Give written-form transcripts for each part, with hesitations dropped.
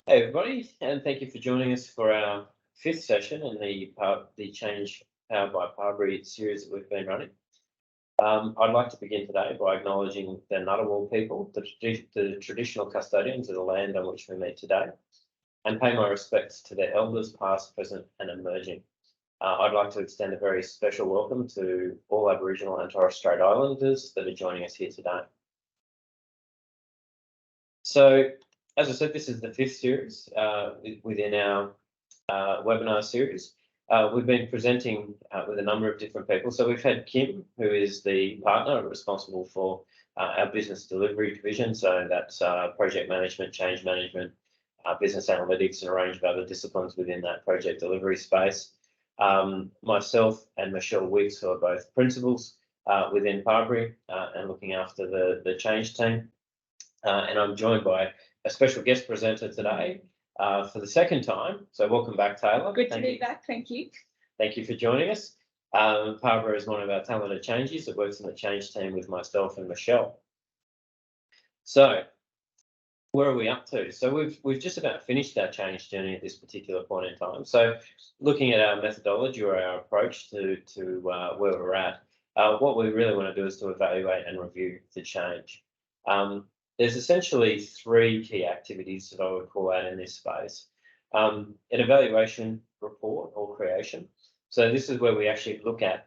Hey everybody, and thank you for joining us for our fifth session in the Change Powered by Parbery series that we've been running. I'd like to begin today by acknowledging the Ngunnawal people, the traditional custodians of the land on which we meet today, and pay my respects to their elders, past, present, and emerging. I'd like to extend a very special welcome to all Aboriginal and Torres Strait Islanders that are joining us here today. So, as I said, this is the fifth series within our webinar series. We've been presenting with a number of different people. So we've had Kim, who is the partner responsible for our business delivery division. So that's project management, change management, business analytics, and a range of other disciplines within that project delivery space. Myself and Michelle Wiggs, who are both principals within Parbery and looking after the change team. And I'm joined by a special guest presenter today for the second time. So welcome back, Taylor. Good to be back. Thank you. Thank you for joining us. Parbery is one of our talented changes that works in the change team with myself and Michelle. So where are we up to? So we've just about finished our change journey at this particular point in time. So looking at our methodology or our approach to where we're at, what we really want to do is to evaluate and review the change. There's essentially three key activities that I would call out in this space. An evaluation report or creation. So this is where we actually look at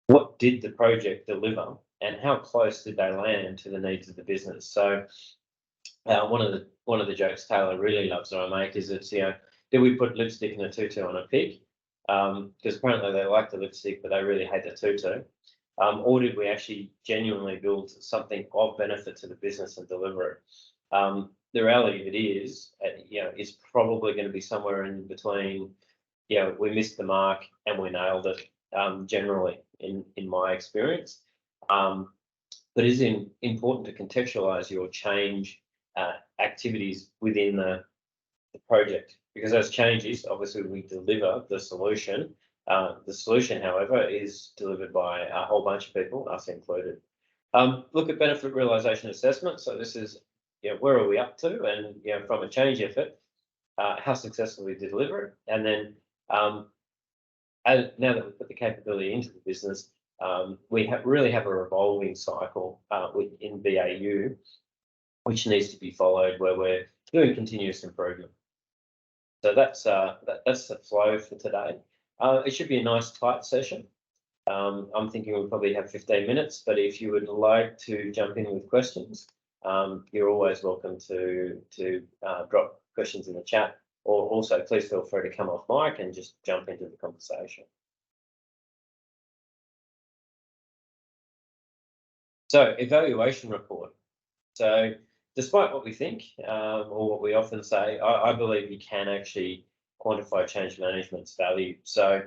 what did the project deliver and how close did they land to the needs of the business. So one of the jokes Taylor really loves that I make is it's, did we put lipstick in a tutu on a pig? Because apparently they like the lipstick, but they really hate the tutu. Or did we actually genuinely build something of benefit to the business and deliver it? The reality of it is, it's probably going to be somewhere in between, we missed the mark and we nailed it, generally, in my experience. But it is important to contextualise your change activities within the project, because as changes, obviously we deliver the solution. The solution, however, is delivered by a whole bunch of people, us included. Look at benefit realisation assessment. So this is, where are we up to? And, from a change effort, how successfully we deliver it. And then now that we've put the capability into the business, we really have a revolving cycle in BAU, which needs to be followed, where we're doing continuous improvement. So that's the flow for today. It should be a nice tight session. I'm thinking we'll probably have 15 minutes, but if you would like to jump in with questions, you're always welcome to drop questions in the chat, or also please feel free to come off mic and just jump into the conversation. So evaluation report. So despite what we think, or what we often say, I believe you can actually quantify change management's value. So,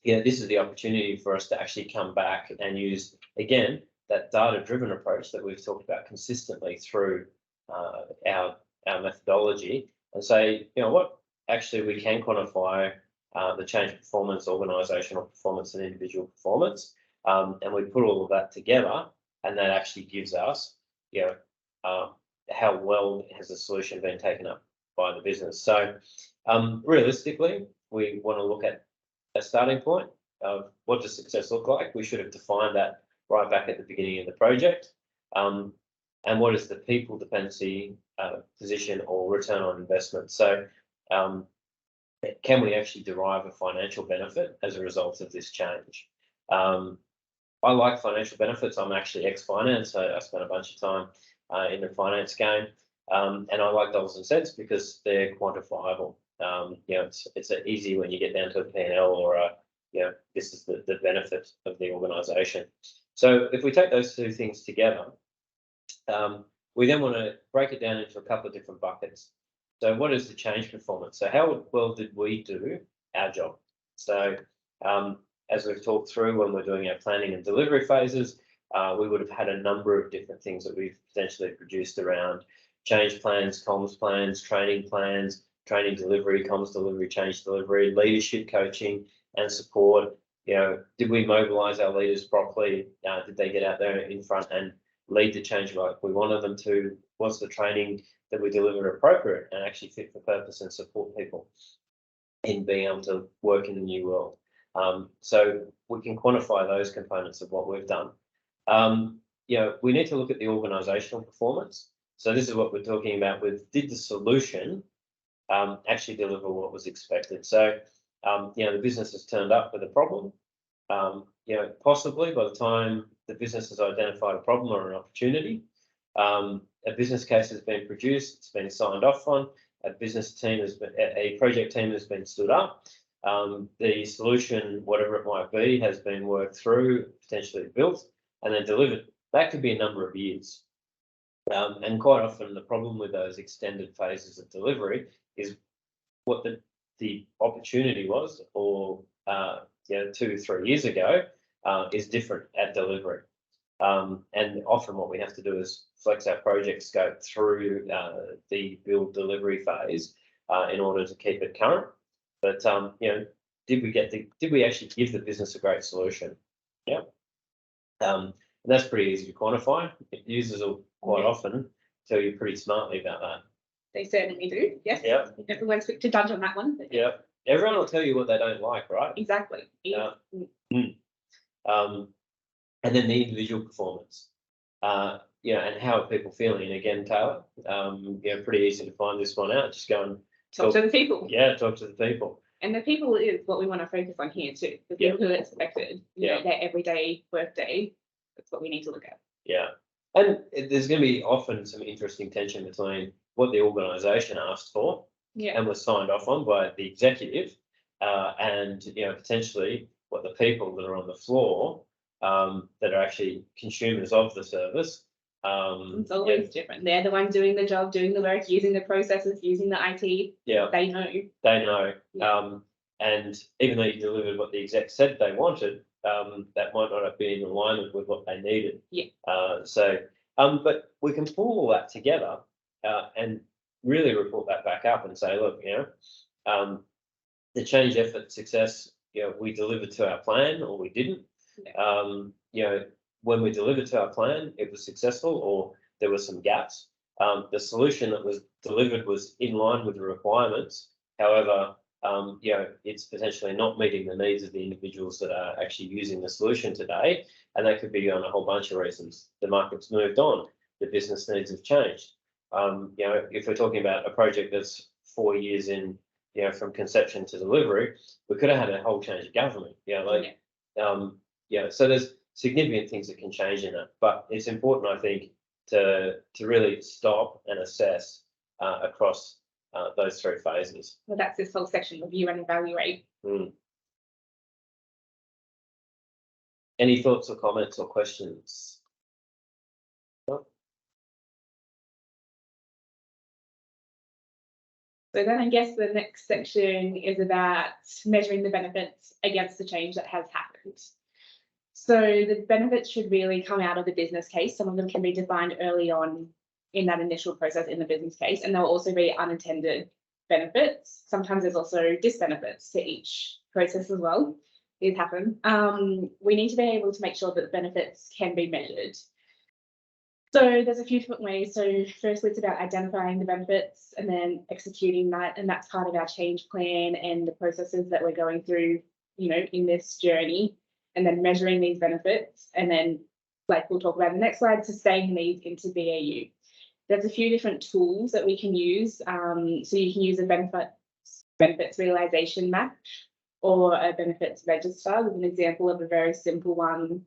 this is the opportunity for us to actually come back and use, again, that data-driven approach that we've talked about consistently through our methodology, and say, what, actually we can quantify the change performance, organisational performance, and individual performance, and we put all of that together, and that actually gives us, how well has the solution been taken up by the business. So realistically, we want to look at a starting point of what does success look like. We should have defined that right back at the beginning of the project. And what is the people dependency position or return on investment? So can we actually derive a financial benefit as a result of this change? I like financial benefits. I'm actually ex-finance, so I spent a bunch of time in the finance game. And I like dollars and cents because they're quantifiable. It's easy when you get down to a P&L or this is the benefit of the organisation. So if we take those two things together, we then want to break it down into a couple of different buckets. So what is the change performance? So how well did we do our job? So as we've talked through when we're doing our planning and delivery phases, we would have had a number of different things that we've potentially produced around change plans, comms plans, training delivery, comms delivery, change delivery, leadership coaching and support. Did we mobilise our leaders properly? Did they get out there in front and lead the change like we wanted them to? Was the training that we deliver appropriate and actually fit for purpose and support people in being able to work in the new world. So we can quantify those components of what we've done. We need to look at the organisational performance. So this is what we're talking about with, did the solution actually deliver what was expected? So, the business has turned up with a problem. Possibly by the time the business has identified a problem or an opportunity, a business case has been produced, it's been signed off on, a project team has been stood up, the solution, whatever it might be, has been worked through, potentially built, and then delivered. That could be a number of years. And quite often the problem with those extended phases of delivery is what the opportunity was, or 2-3 years ago, is different at delivery. And often what we have to do is flex our project scope through the build delivery phase in order to keep it current. But did we actually give the business a great solution? Yeah. And that's pretty easy to quantify. Users will quite often tell you pretty smartly about that. They certainly do. Yes. Yeah. Everyone's quick to judge on that one. Yeah. Everyone will tell you what they don't like, right? Exactly. Yeah. And then the individual performance. And how are people feeling? And again, Taylor, pretty easy to find this one out. Just go and talk to the people. Yeah, talk to the people. And the people is what we want to focus on here too. The people who are expected, their everyday workday. That's what we need to look at. Yeah. And there's going to be often some interesting tension between what the organisation asked for and was signed off on by the executive, and potentially what the people that are on the floor that are actually consumers of the service. It's always different. They're the ones doing the job, doing the work, using the processes, using the IT. Yeah, they know. They know. Yeah. And even though you delivered what the exec said they wanted, that might not have been in alignment with what they needed. Yeah. But we can pull all that together and really report that back up and say, look, the change effort success, we delivered to our plan or we didn't. Yeah. When we delivered to our plan, it was successful or there were some gaps. The solution that was delivered was in line with the requirements. However, it's potentially not meeting the needs of the individuals that are actually using the solution today. And that could be on a whole bunch of reasons. The market's moved on, the business needs have changed. If we're talking about a project that's 4 years in, from conception to delivery, we could have had a whole change of government. So there's significant things that can change in it. But it's important, I think, to really stop and assess across those 3 phases. Well, that's this whole section, review and evaluate. Any thoughts or comments or questions? No? So then I guess the next section is about measuring the benefits against the change that has happened. So the benefits should really come out of the business case. Some of them can be defined early on in that initial process in the business case, and there will also be unintended benefits. Sometimes there's also disbenefits to each process as well. These happen. We need to be able to make sure that the benefits can be measured. So there's a few different ways. So firstly, it's about identifying the benefits and then executing that, and that's part of our change plan and the processes that we're going through, in this journey, and then measuring these benefits, and then, like we'll talk about in the next slide, sustaining these into BAU. There's a few different tools that we can use. So you can use a benefits realization map or a benefits register, with an example of a very simple one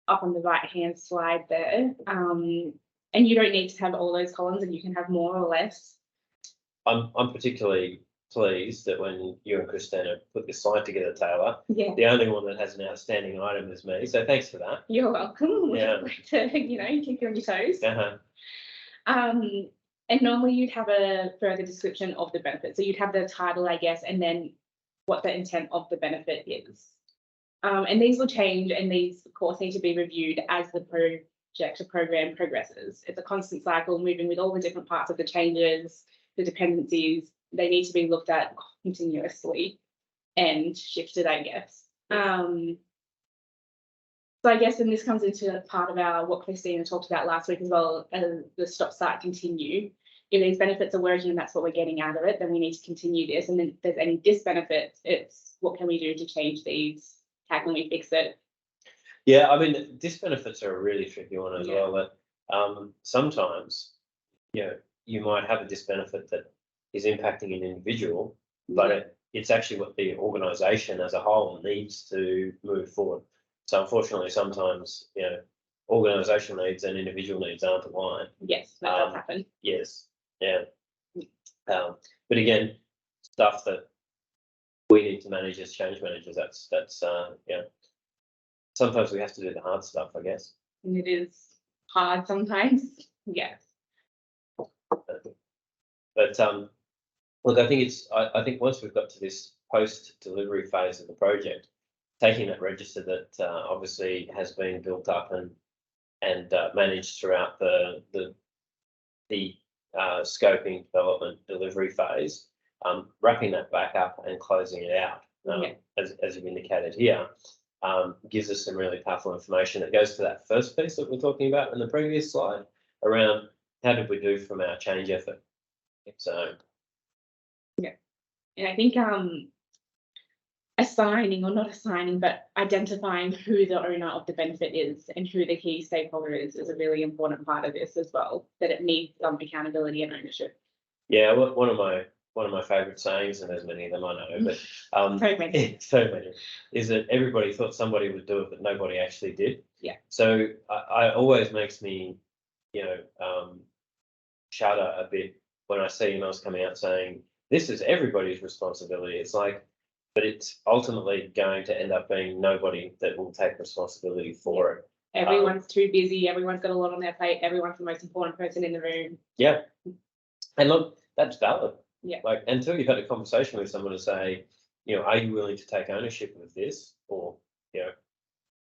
up on the right-hand slide there. And you don't need to have all those columns, and you can have more or less. I'm particularly pleased that when you and Christina put this slide together, Taylor, the only one that has an outstanding item is me. So thanks for that. You're welcome. Yeah. To, keep you on your toes. And normally you'd have a further description of the benefit. So you'd have the title, I guess, and then what the intent of the benefit is. And these will change, and these, of course, need to be reviewed as the project or program progresses. It's a constant cycle, moving with all the different parts of the changes, the dependencies. They need to be looked at continuously and shifted, I guess. So I guess, and this comes into part of what Christina talked about last week as well, the stop, start, continue. if these benefits are working and that's what we're getting out of it, then we need to continue this. And then if there's any disbenefits, it's what can we do to change these? How can we fix it? Yeah, I mean, disbenefits are a really tricky one as Yeah. well. That sometimes, you might have a disbenefit that is impacting an individual, but it's actually what the organisation as a whole needs to move forward. So unfortunately, sometimes organisational needs and individual needs aren't aligned. Yes, that does happen. Yes, yeah. But again, stuff that we need to manage as change managers. That's sometimes we have to do the hard stuff, I guess. And it is hard sometimes. Yes. But look, I think I think once we've got to this post-delivery phase of the project, taking that register that obviously has been built up and managed throughout the scoping, development, delivery phase, wrapping that back up and closing it out, as you've indicated here, gives us some really powerful information that goes to that first piece that we're talking about in the previous slide around how did we do from our change effort. So, yeah, and I think assigning, or not assigning, but identifying who the owner of the benefit is and who the key stakeholder is a really important part of this as well. That it needs some accountability and ownership. Yeah, one of my favourite sayings, and there's many of them I know, but so many, is that everybody thought somebody would do it, but nobody actually did. Yeah. So I always makes me, shudder a bit when I see emails coming out saying this is everybody's responsibility. It's like, but it's ultimately going to end up being nobody that will take responsibility for it. Everyone's too busy. Everyone's got a lot on their plate. Everyone's the most important person in the room. Yeah. And look, that's valid. Yeah. Like, until you've had a conversation with someone to say, are you willing to take ownership of this, or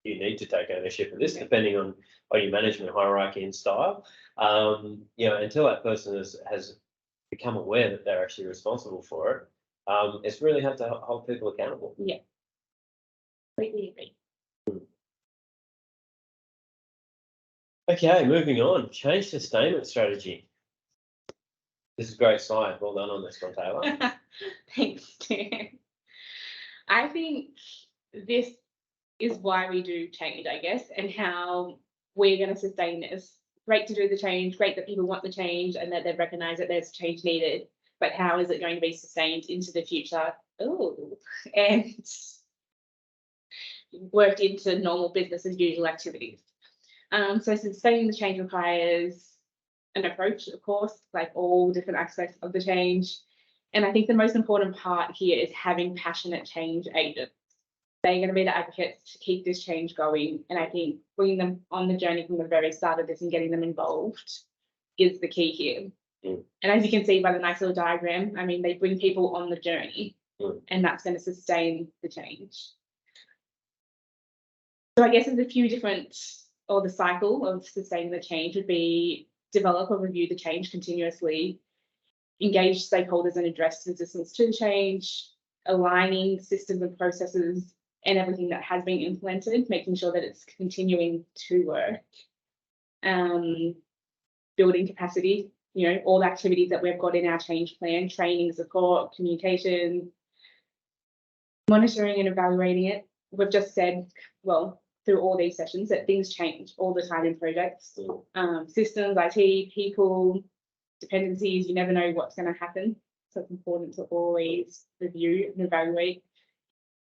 you need to take ownership of this, depending on your management hierarchy and style. Until that person has become aware that they're actually responsible for it, it's really hard to hold people accountable. Yeah. Completely agree. Okay, moving on. Change sustainment strategy. This is a great slide. Well done on this one, Taylor. Thanks, Tim. I think this is why we do change, I guess, and how we're going to sustain this. Great to do the change, great that people want the change and that they recognise that there's change needed, but how is it going to be sustained into the future? And worked into normal business as usual activities. So sustaining the change requires an approach, of course, like all different aspects of the change. And I think the most important part here is having passionate change agents. They're going to be the advocates to keep this change going. And I think bringing them on the journey from the very start of this and getting them involved is the key here. And as you can see by the nice little diagram, I mean, they bring people on the journey and that's going to sustain the change. So I guess there's a few different, or the cycle of sustaining the change would be develop or review the change continuously, engage stakeholders and address resistance to the change, aligning systems and processes and everything that has been implemented, making sure that it's continuing to work, building capacity, all the activities that we've got in our change plan, training, support, communication, monitoring and evaluating it. We've just said, well, through all these sessions that things change all the time in projects, systems, IT, people, dependencies, you never know what's going to happen. So it's important to always review and evaluate.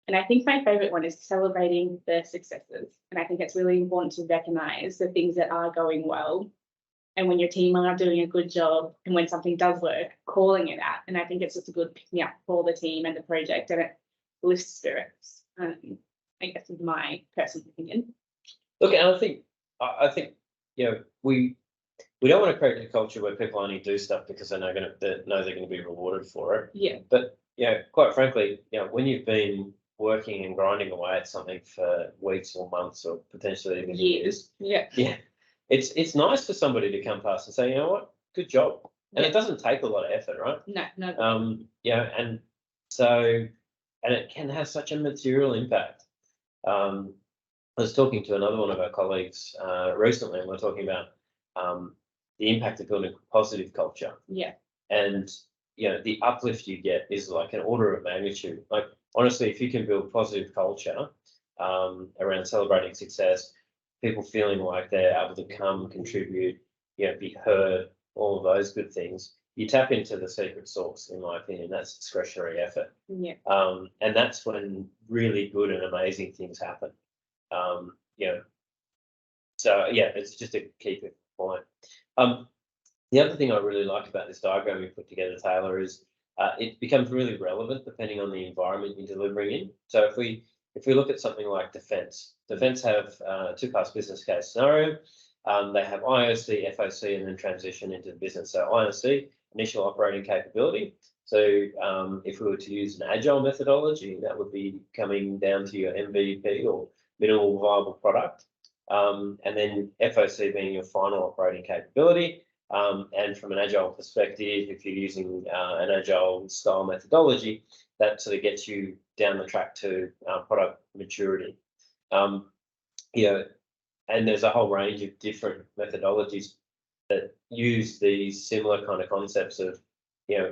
And I think my favourite one is celebrating the successes. And I think it's really important to recognise the things that are going well. And when your team are doing a good job and when something does work, calling it out. And I think it's just a good pick-me up for the team and the project, and it lifts spirits. I guess is my personal opinion. Look, and I think we don't want to create a culture where people only do stuff because they know they're going to be rewarded for it. Yeah. But quite frankly, when you've been working and grinding away at something for weeks or months or potentially even years, it's nice for somebody to come past and say, you know what, good job. And it doesn't take a lot of effort, right? No. And so, and it can have such a material impact. I was talking to another one of our colleagues recently, and we're talking about the impact of building a positive culture. Yeah. And, the uplift you get is like an order of magnitude. Like, honestly, if you can build positive culture around celebrating success, people feeling like they're able to come, contribute, be heard, all of those good things, you tap into the secret sauce, in my opinion. That's discretionary effort. Yeah. And that's when really good and amazing things happen. So yeah, it's just a key point. The other thing I really like about this diagram you put together, Taylor, is it becomes really relevant depending on the environment you're delivering in. So if we look at something like defence have a two-pass business case scenario. They have IOC, FOC, and then transition into the business. So IOC, initial operating capability. So if we were to use an agile methodology, that would be coming down to your MVP or minimal viable product. And then FOC being your final operating capability. And from an agile perspective, if you're using an agile style methodology, that sort of gets you down the track to product maturity. And there's a whole range of different methodologies that use these similar kind of concepts of,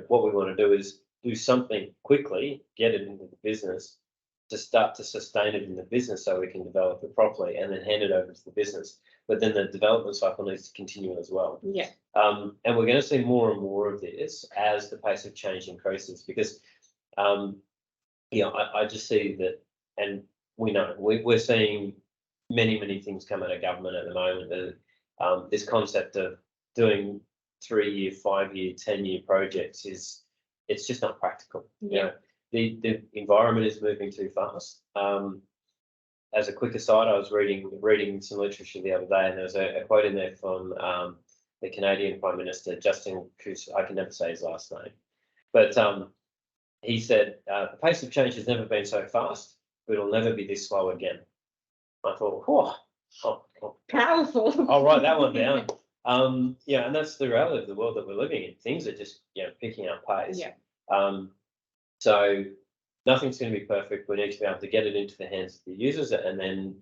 what we want to do is do something quickly, get it into the business, to start to sustain it in the business so we can develop it properly and then hand it over to the business. But then the development cycle needs to continue as well. Yeah. And we're going to see more and more of this as the pace of change increases because, I just see that, and we know we're seeing many things come out of government at the moment. This concept of doing 3-year, 5-year, 10-year projects it's just not practical. Yeah. The environment is moving too fast. As a quick aside, I was reading some literature the other day, and there was a quote in there from the Canadian Prime Minister, Justin, I can never say his last name, but he said, the pace of change has never been so fast, but it'll never be this slow again. I thought, powerful. I'll write that one down. And that's the reality of the world that we're living in. Things are just, picking up pace. Yeah. So nothing's going to be perfect. We need to be able to get it into the hands of the users and then,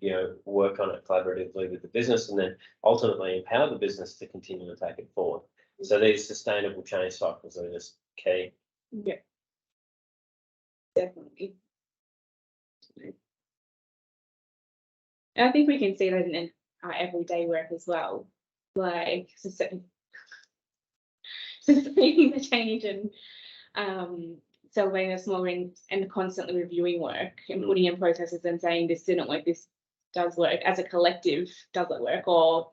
work on it collaboratively with the business and then ultimately empower the business to continue to take it forward. So these sustainable change cycles are just key. Yeah. Definitely. And I think we can see that in our everyday work as well, like sustaining the change and celebrating the small wins and constantly reviewing work and putting in processes and saying this didn't work, this does work. As a collective, does it work or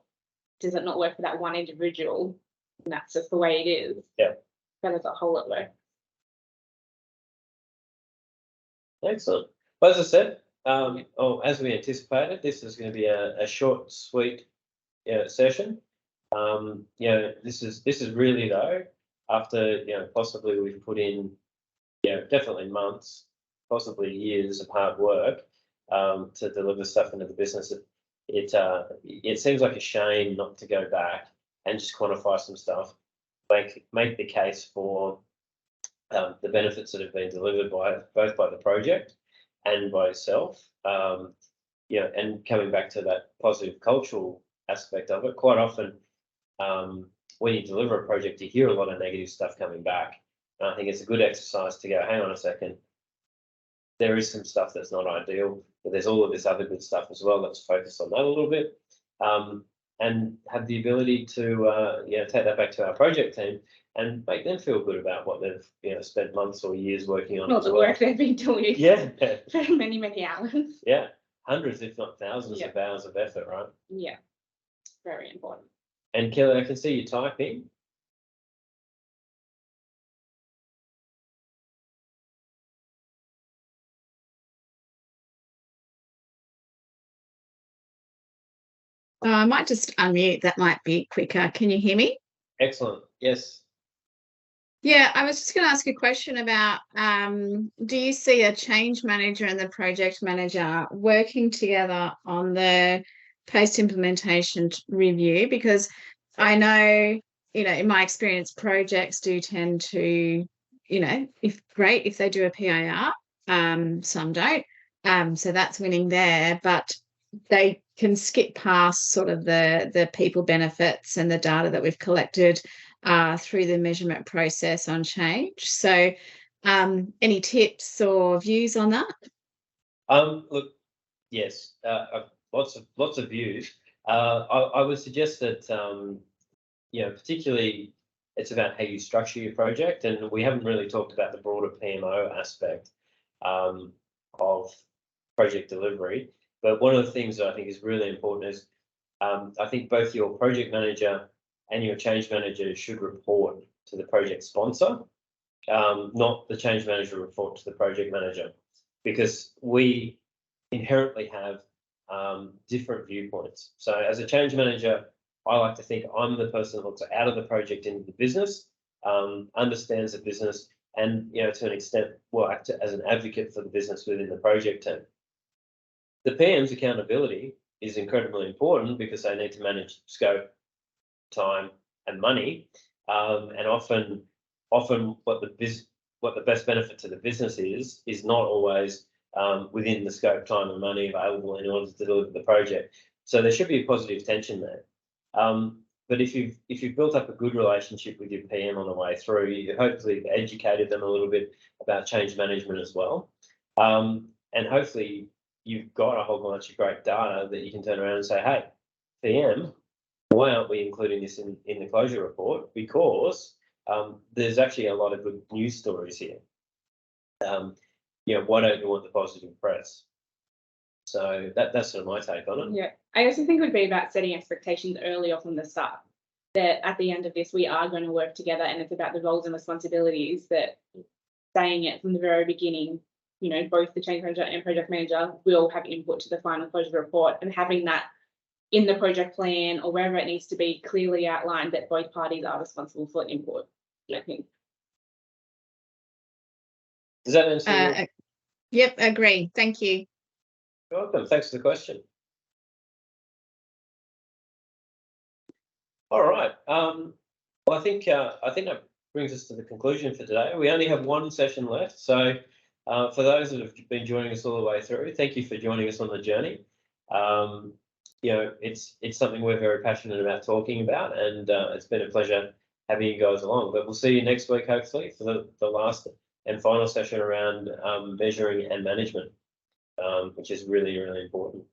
does it not work for that one individual? And that's just the way it is. Yeah. But as a whole, it works. Excellent. Well, as I said, as we anticipated, this is going to be a short, sweet session. This is really though, after possibly we've put in definitely months, possibly years of hard work to deliver stuff into the business. It seems like a shame not to go back and just quantify some stuff, make the case for the benefits that have been delivered both by the project and by yourself. And coming back to that positive cultural aspect of it, quite often when you deliver a project, you hear a lot of negative stuff coming back. And I think it's a good exercise to go, hang on a second, there is some stuff that's not ideal, but there's all of this other good stuff as well. Let's focus on that a little bit. And have the ability to take that back to our project team and make them feel good about what they've spent months or years working on. Not the work they've been doing. Yeah. For many hours. Yeah. Hundreds, if not thousands of hours of effort, right? Yeah. Very important. And Kelly, I can see you typing. I might just unmute. That might be quicker. Can you hear me? Excellent. Yes. Yeah, I was just going to ask a question about, do you see a change manager and the project manager working together on the post-implementation review? Because I know, in my experience, projects do tend to, if they do a PIR, some don't. So that's winning there. But they can skip past sort of the people benefits and the data that we've collected through the measurement process on change. So any tips or views on that? Look, yes, lots of views. I would suggest that particularly it's about how you structure your project, and we haven't really talked about the broader PMO aspect of project delivery. But one of the things that I think is really important is I think both your project manager and your change manager should report to the project sponsor, not the change manager report to the project manager, because we inherently have different viewpoints. So as a change manager, I like to think I'm the person that looks out of the project into the business, understands the business, and to an extent will act as an advocate for the business within the project team. The PM's accountability is incredibly important because they need to manage scope, time, and money, and often what the best benefit to the business is not always within the scope, time, and money available in order to deliver the project. So there should be a positive tension there. But if you've built up a good relationship with your PM on the way through, you hopefully educated them a little bit about change management as well, and hopefully you've got a whole bunch of great data that you can turn around and say, hey, PM, why aren't we including this in the closure report? Because there's actually a lot of good news stories here. Why don't you want the positive press? So that's sort of my take on it. Yeah, I also think it would be about setting expectations earlier from the start, that at the end of this, we are going to work together, and it's about the roles and responsibilities, that saying it from the very beginning, both the change manager and project manager will have input to the final closure report, and having that in the project plan or wherever it needs to be clearly outlined that both parties are responsible for input. I think. Does that answer? Yep, agree. Thank you. You're welcome. Thanks for the question. All right. Well, I think that brings us to the conclusion for today. We only have one session left, so for those that have been joining us all the way through, thank you for joining us on the journey. It's something we're very passionate about talking about, and it's been a pleasure having you guys along. But we'll see you next week, hopefully, for the last and final session around measuring and management, which is really, really important.